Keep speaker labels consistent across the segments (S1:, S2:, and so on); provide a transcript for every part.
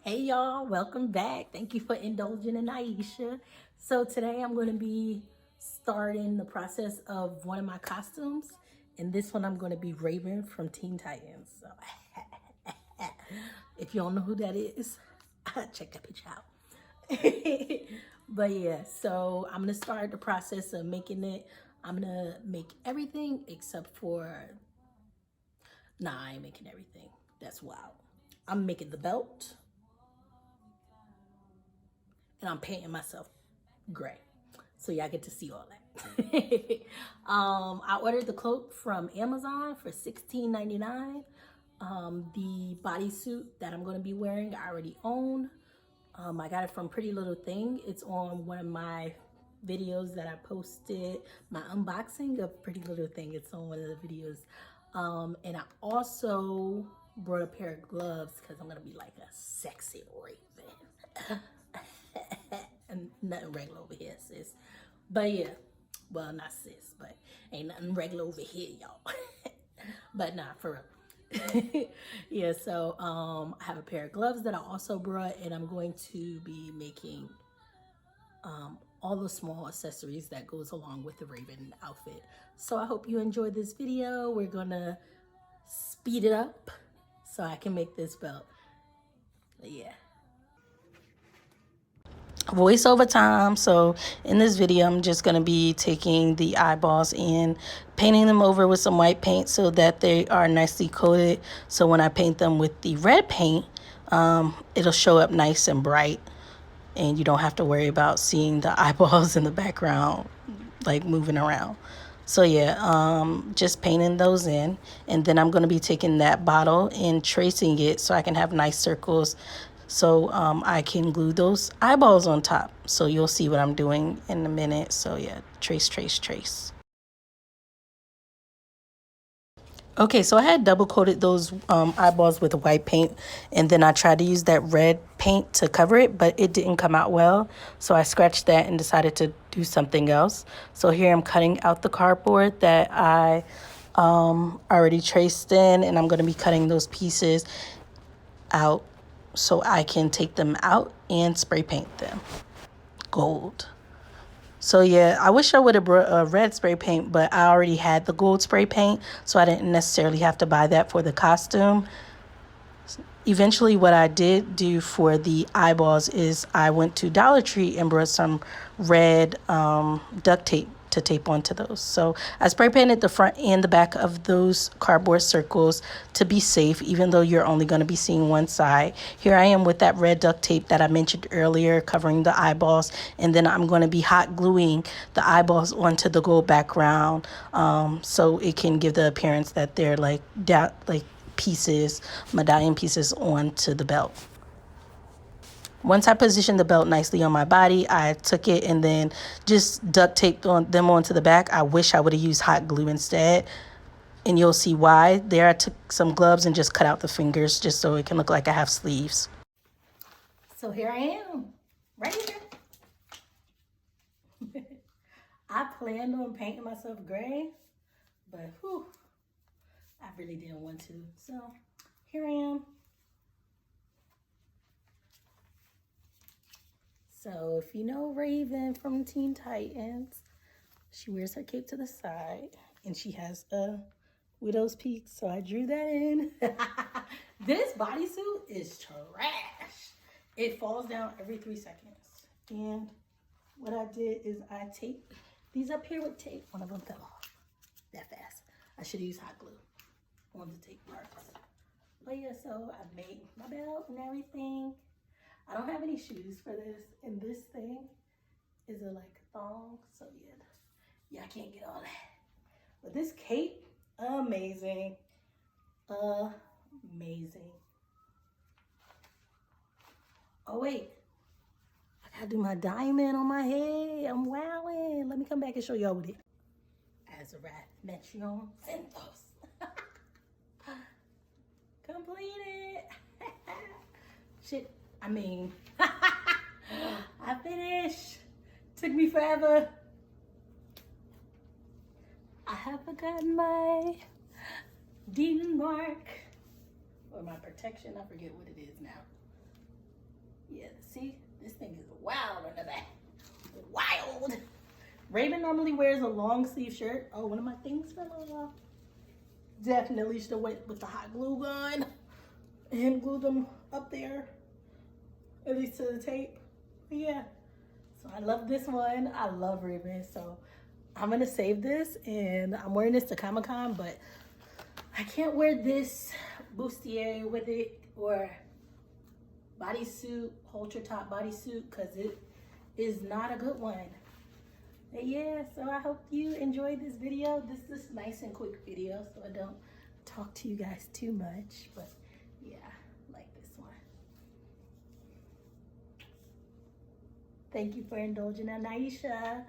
S1: Hey y'all, welcome back. Thank you for indulging in Aisha. So today I'm going to be starting the process of one of my costumes. And this one I'm going to be Raven from Teen Titans. So if you don't know who that is, check that picture out. But yeah, so I'm going to start the process of making it. I'm going to make everything except for, nah, I ain't making everything. That's wild. I'm making the belt. And I'm painting myself gray. So y'all get to see all that. I ordered the cloak from Amazon for $16.99. The bodysuit that I'm going to be wearing, I already own. I got it from Pretty Little Thing. It's on one of my videos that I posted, my unboxing of Pretty Little Thing. It's on one of the videos. And I also brought a pair of gloves because I'm going to be like a sexy raven. And nothing regular over here, sis. But yeah, well, not sis, but ain't nothing regular over here, y'all. But nah, for real. Yeah, so I have a pair of gloves that I also brought, and I'm going to be making all the small accessories that goes along with the Raven outfit. So I hope you enjoyed this video. We're gonna speed it up so I can make this belt. But yeah. Voiceover time. So in this video I'm just going to be taking the eyeballs and painting them over with some white paint so that they are nicely coated, so when I paint them with the red paint, it'll show up nice and bright and you don't have to worry about seeing the eyeballs in the background like moving around. So yeah, just painting those in, and then I'm going to be taking that bottle and tracing it so I can have nice circles, so I can glue those eyeballs on top. So you'll see what I'm doing in a minute. So yeah, trace, trace, trace. Okay, so I had double coated those eyeballs with white paint, and then I tried to use that red paint to cover it, but it didn't come out well. So I scratched that and decided to do something else. So here I'm cutting out the cardboard that I already traced in, and I'm going to be cutting those pieces out so I can take them out and spray paint them gold. So yeah, I wish I would have brought a red spray paint, but I already had the gold spray paint, so I didn't necessarily have to buy that for the costume. Eventually, what I did do for the eyeballs is I went to Dollar Tree and brought some red duct tape to tape onto those. So I spray painted the front and the back of those cardboard circles to be safe, even though you're only going to be seeing one side. Here I am with that red duct tape that I mentioned earlier, covering the eyeballs, and then I'm going to be hot gluing the eyeballs onto the gold background, so it can give the appearance that they're like pieces, medallion pieces onto the belt. Once I positioned the belt nicely on my body, I took it and then just duct taped them onto the back. I wish I would have used hot glue instead, and you'll see why. There I took some gloves and just cut out the fingers just so it can look like I have sleeves. So here I am, right here. I planned on painting myself gray, but whew, I really didn't want to. So here I am. So if you know Raven from Teen Titans, she wears her cape to the side and she has a widow's peak. So I drew that in. This bodysuit is trash. It falls down every 3 seconds. And what I did is I taped these up here with tape. One of them fell off that fast. I should have used hot glue on the tape parts. But yeah, so I made my belt and everything. I don't have any shoes for this, and this thing is a like thong, so yeah, I can't get all that. But this cape, amazing, amazing. Oh wait, I gotta do my diamond on my head. I'm wowing. Let me come back and show y'all what it. Azarath Metron Centos. Completed. Shit. I mean, I finished. Took me forever. I have forgotten my demon mark or my protection. I forget what it is now. Yeah, see, this thing is wild in the back. Wild. Raven normally wears a long sleeve shirt. Oh, one of my things fell off. Definitely should have went with the hot glue gun and glued them up there, at least to the tape. But yeah, so I love this one. I love Raven, so I'm gonna save this, and I'm wearing this to Comic-Con, but I can't wear this bustier with it or bodysuit, halter top bodysuit, because it is not a good one. But yeah, so I hope you enjoyed this video. This is nice and quick video, so I don't talk to you guys too much. But yeah, like this one. Thank you for indulging in Aisha.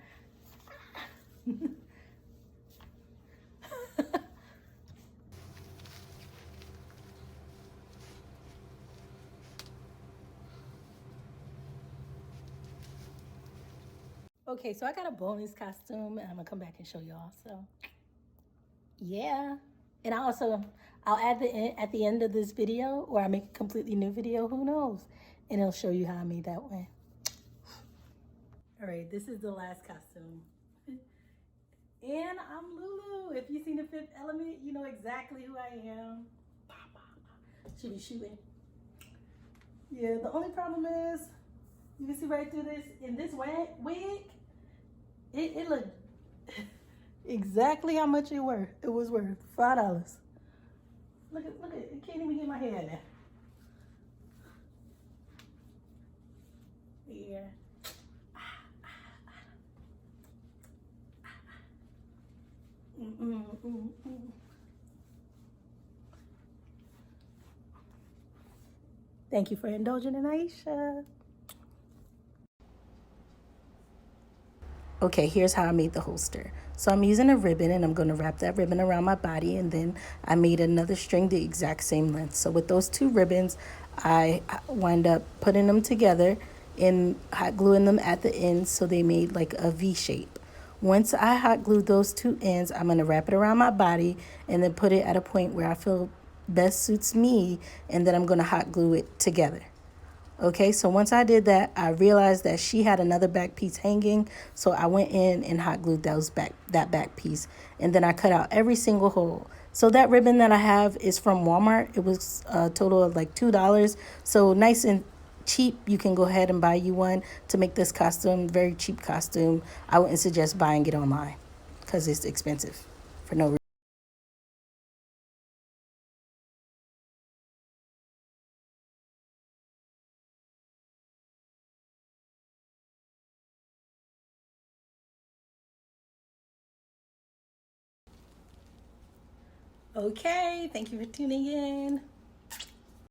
S1: Okay, so I got a bonus costume, and I'm gonna come back and show y'all. So yeah, and I'll add at the end of this video, or I make a completely new video. Who knows? And it'll show you how I made that one. All right, this is the last costume. And I'm Lulu. If you've seen The Fifth Element, you know exactly who I am. Should be shooting. Yeah, the only problem is, you can see right through this, in this wig, it looked exactly how much it was worth. $5. Look at, it can't even get my hair in there. Yeah. Thank you for indulging in Aisha. Okay, here's how I made the holster. So I'm using a ribbon, and I'm going to wrap that ribbon around my body, and then I made another string the exact same length. So with those two ribbons, I wind up putting them together and hot gluing them at the ends so they made like a V shape. Once I hot glued those two ends, I'm going to wrap it around my body and then put it at a point where I feel best suits me, and then I'm going to hot glue it together. Okay, so once I did that, I realized that she had another back piece hanging, so I went in and hot glued that back piece, and then I cut out every single hole. So that ribbon that I have is from Walmart. It was a total of like $2, so nice and cheap. You can go ahead and buy you one to make this costume, very cheap costume. I wouldn't suggest buying it online because it's expensive for no reason. Okay, thank you for tuning in.